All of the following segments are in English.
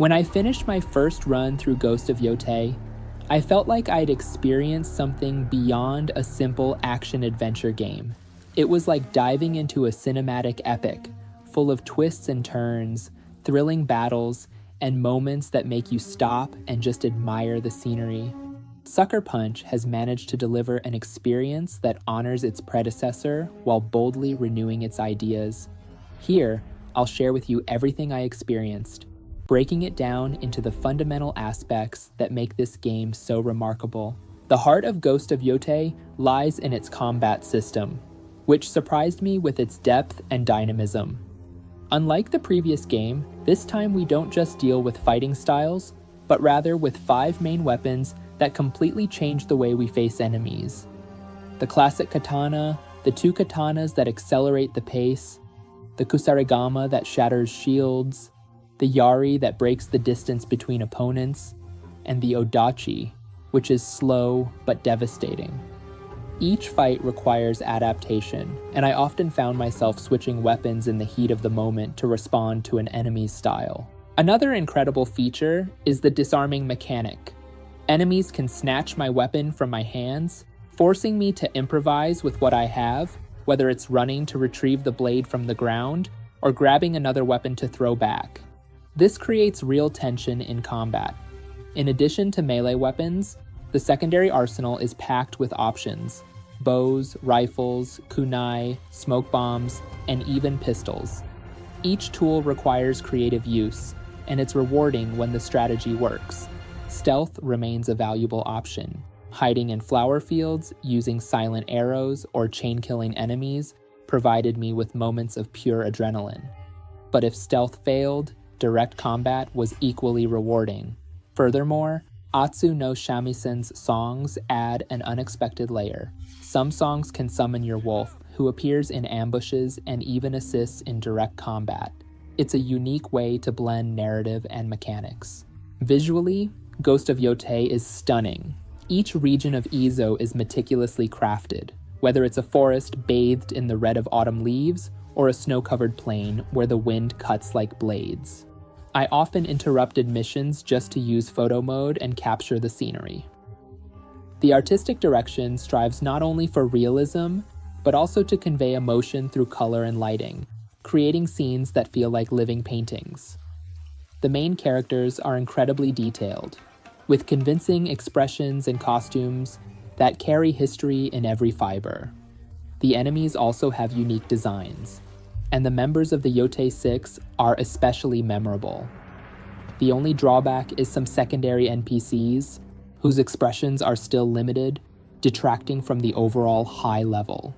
When I finished my first run through Ghost of Yotei, I felt like I'd experienced something beyond a simple action-adventure game. It was like diving into a cinematic epic, full of twists and turns, thrilling battles, and moments that make you stop and just admire the scenery. Sucker Punch has managed to deliver an experience that honors its predecessor while boldly renewing its ideas. Here, I'll share with you everything I experienced, breaking it down into the fundamental aspects that make this game so remarkable. The heart of Ghost of Yotei lies in its combat system, which surprised me with its depth and dynamism. Unlike the previous game, this time we don't just deal with fighting styles, but rather with 5 main weapons that completely change the way we face enemies. The classic katana, the 2 katanas that accelerate the pace, the kusarigama that shatters shields, the yari that breaks the distance between opponents, and the odachi, which is slow but devastating. Each fight requires adaptation, and I often found myself switching weapons in the heat of the moment to respond to an enemy's style. Another incredible feature is the disarming mechanic. Enemies can snatch my weapon from my hands, forcing me to improvise with what I have, whether it's running to retrieve the blade from the ground or grabbing another weapon to throw back. This creates real tension in combat. In addition to melee weapons, the secondary arsenal is packed with options: bows, rifles, kunai, smoke bombs, and even pistols. Each tool requires creative use, and it's rewarding when the strategy works. Stealth remains a valuable option. Hiding in flower fields, using silent arrows, or chain-killing enemies provided me with moments of pure adrenaline. But if stealth failed, direct combat was equally rewarding. Furthermore, Atsu no Shamisen's songs add an unexpected layer. Some songs can summon your wolf, who appears in ambushes and even assists in direct combat. It's a unique way to blend narrative and mechanics. Visually, Ghost of Yotei is stunning. Each region of Izo is meticulously crafted, whether it's a forest bathed in the red of autumn leaves or a snow-covered plain where the wind cuts like blades. I often interrupted missions just to use photo mode and capture the scenery. The artistic direction strives not only for realism, but also to convey emotion through color and lighting, creating scenes that feel like living paintings. The main characters are incredibly detailed, with convincing expressions and costumes that carry history in every fiber. The enemies also have unique designs, and the members of the Yotei 6 are especially memorable. The only drawback is some secondary NPCs, whose expressions are still limited, detracting from the overall high level.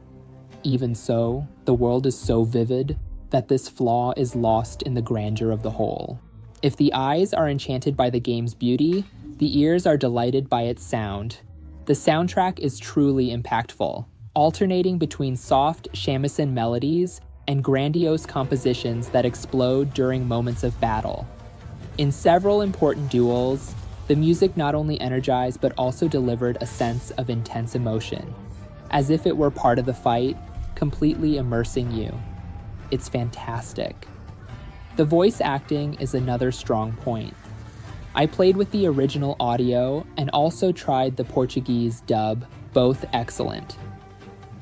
Even so, the world is so vivid that this flaw is lost in the grandeur of the whole. If the eyes are enchanted by the game's beauty, the ears are delighted by its sound. The soundtrack is truly impactful, alternating between soft shamisen melodies and grandiose compositions that explode during moments of battle. In several important duels, the music not only energized but also delivered a sense of intense emotion, as if it were part of the fight, completely immersing you. It's fantastic. The voice acting is another strong point. I played with the original audio and also tried the Portuguese dub, both excellent.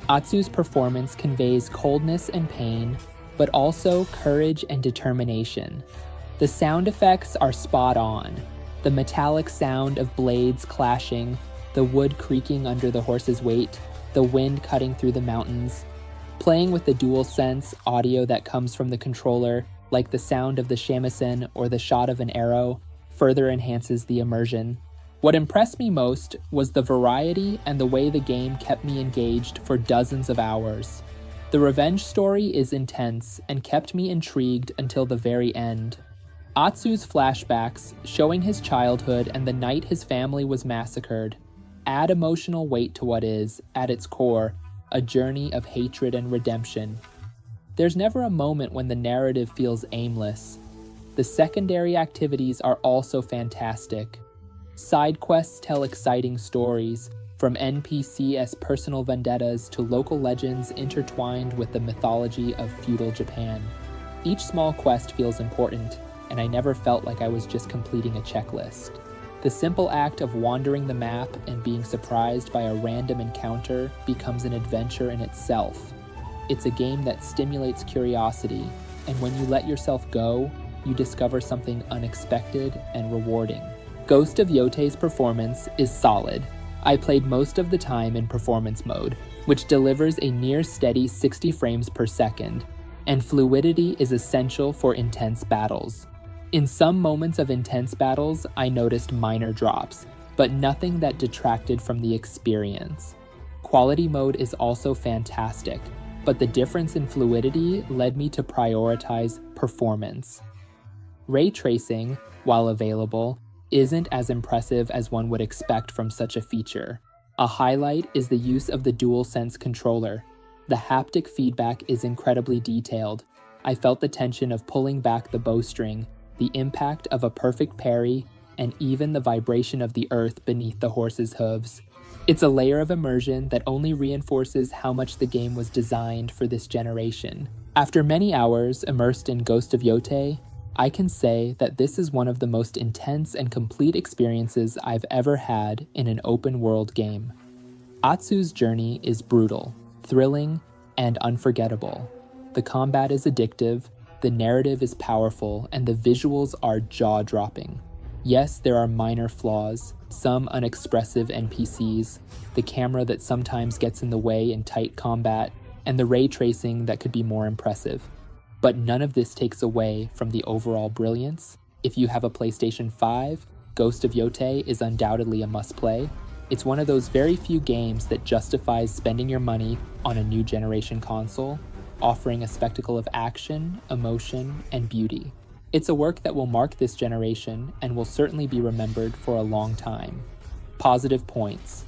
Atsu's performance conveys coldness and pain, but also courage and determination. The sound effects are spot on. The metallic sound of blades clashing, the wood creaking under the horse's weight, the wind cutting through the mountains. Playing with the DualSense audio that comes from the controller, like the sound of the shamisen or the shot of an arrow, further enhances the immersion. What impressed me most was the variety and the way the game kept me engaged for dozens of hours. The revenge story is intense and kept me intrigued until the very end. Atsu's flashbacks, showing his childhood and the night his family was massacred, add emotional weight to what is, at its core, a journey of hatred and redemption. There's never a moment when the narrative feels aimless. The secondary activities are also fantastic. Side quests tell exciting stories, from NPCs' personal vendettas to local legends intertwined with the mythology of feudal Japan. Each small quest feels important, and I never felt like I was just completing a checklist. The simple act of wandering the map and being surprised by a random encounter becomes an adventure in itself. It's a game that stimulates curiosity, and when you let yourself go, you discover something unexpected and rewarding. Ghost of Yotei's performance is solid. I played most of the time in performance mode, which delivers a near steady 60 frames per second, and fluidity is essential for intense battles. In some moments of intense battles, I noticed minor drops, but nothing that detracted from the experience. Quality mode is also fantastic, but the difference in fluidity led me to prioritize performance. Ray tracing, while available, isn't as impressive as one would expect from such a feature. A highlight is the use of the DualSense controller. The haptic feedback is incredibly detailed. I felt the tension of pulling back the bowstring, the impact of a perfect parry, and even the vibration of the earth beneath the horse's hooves. It's a layer of immersion that only reinforces how much the game was designed for this generation. After many hours immersed in Ghost of Yotei, I can say that this is one of the most intense and complete experiences I've ever had in an open-world game. Atsu's journey is brutal, thrilling, and unforgettable. The combat is addictive, the narrative is powerful, and the visuals are jaw-dropping. Yes, there are minor flaws, some unexpressive NPCs, the camera that sometimes gets in the way in tight combat, and the ray tracing that could be more impressive. But none of this takes away from the overall brilliance. If you have a PlayStation 5, Ghost of Yotei is undoubtedly a must-play. It's one of those very few games that justifies spending your money on a new generation console, offering a spectacle of action, emotion, and beauty. It's a work that will mark this generation and will certainly be remembered for a long time. Positive points: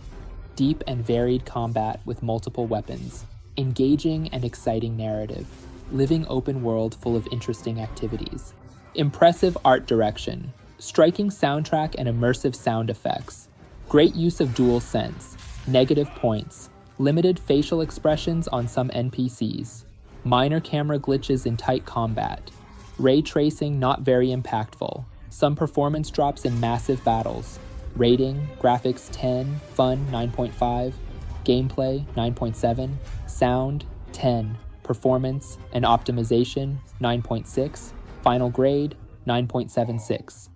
deep and varied combat with multiple weapons, engaging and exciting narrative, living open world full of interesting activities, impressive art direction, striking soundtrack and immersive sound effects, great use of DualSense. Negative points: limited facial expressions on some NPCs, minor camera glitches in tight combat, ray tracing not very impactful, some performance drops in massive battles, rating, graphics 10, fun 9.5, gameplay 9.7, sound 10, performance and optimization 9.6, final grade 9.76.